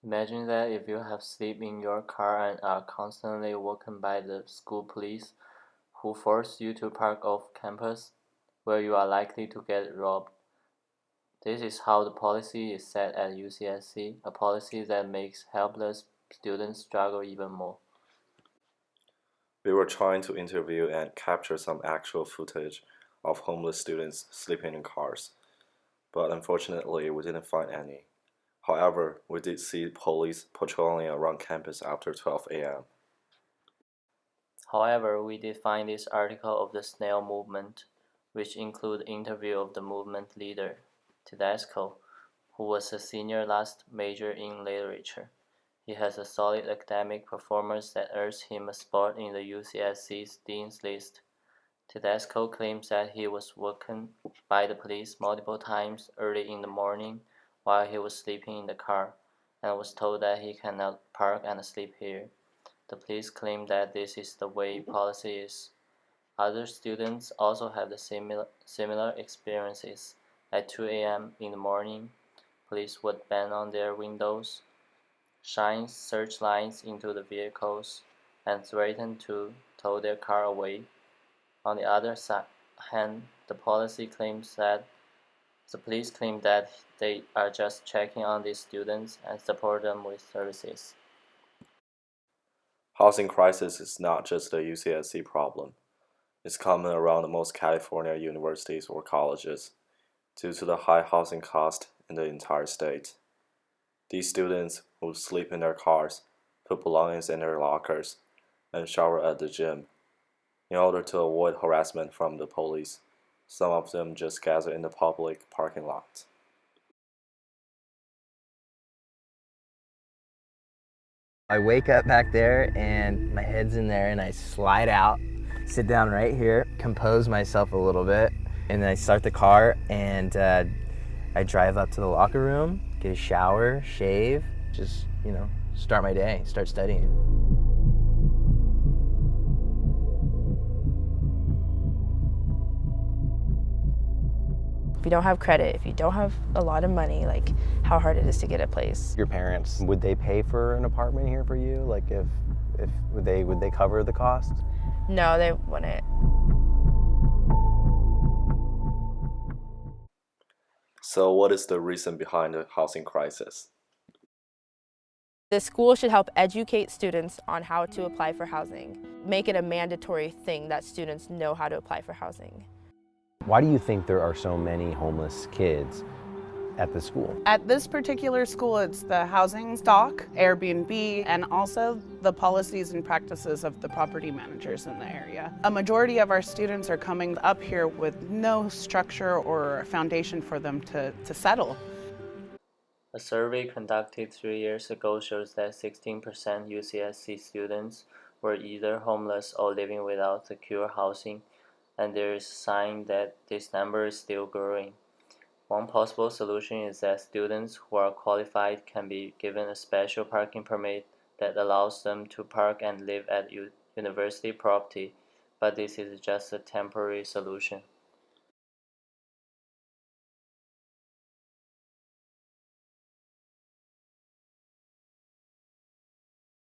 Imagine that if you have sleep in your car and are constantly woken by the school police who force you to park off campus, where you are likely to get robbed. This is how the policy is set at UCSC, a policy that makes helpless students struggle even more. We were trying to interview and capture some actual footage of homeless students sleeping in cars, but unfortunately we didn't find any. However, we did see police patrolling around campus after 12 a.m. However, we did find this article of the Snail Movement, which include interview of the movement leader, Tedesco, who was a senior last major in literature. He has a solid academic performance that earns him a spot in the UCSC's Dean's List. Tedesco claims that he was woken by the police multiple times early in the morning while he was sleeping in the car, and was told that he cannot park and sleep here. The police claim that this is the way policy is. Other students also have the similar experiences. At 2 a.m. in the morning, police would bang on their windows, shine searchlights into the vehicles, and threaten to tow their car away. On the other hand, the police claim that they are just checking on these students and support them with services. Housing crisis is not just a UCSC problem. It's common around most California universities or colleges due to the high housing cost in the entire state. These students who sleep in their cars, put belongings in their lockers, and shower at the gym. In order to avoid harassment from the police, some of them just gather in the public parking lot. I wake up back there and my head's in there and I slide out, sit down right here, compose myself a little bit, and then I start the car and I drive up to the locker room, get a shower, shave, just, start my day, start studying. If you don't have credit, if you don't have a lot of money, like how hard it is to get a place. Your parents, would they pay for an apartment here for you? Like if would they cover the cost? No, they wouldn't. So, what is the reason behind the housing crisis? The school should help educate students on how to apply for housing. Make it a mandatory thing that students know how to apply for housing. Why do you think there are so many homeless kids at the school? At this particular school, it's the housing stock, Airbnb, and also the policies and practices of the property managers in the area. A majority of our students are coming up here with no structure or foundation for them to settle. A survey conducted 3 years ago shows that 16% UCSC students were either homeless or living without secure housing, and there is a sign that this number is still growing. One possible solution is that students who are qualified can be given a special parking permit that allows them to park and live at university property, but this is just a temporary solution.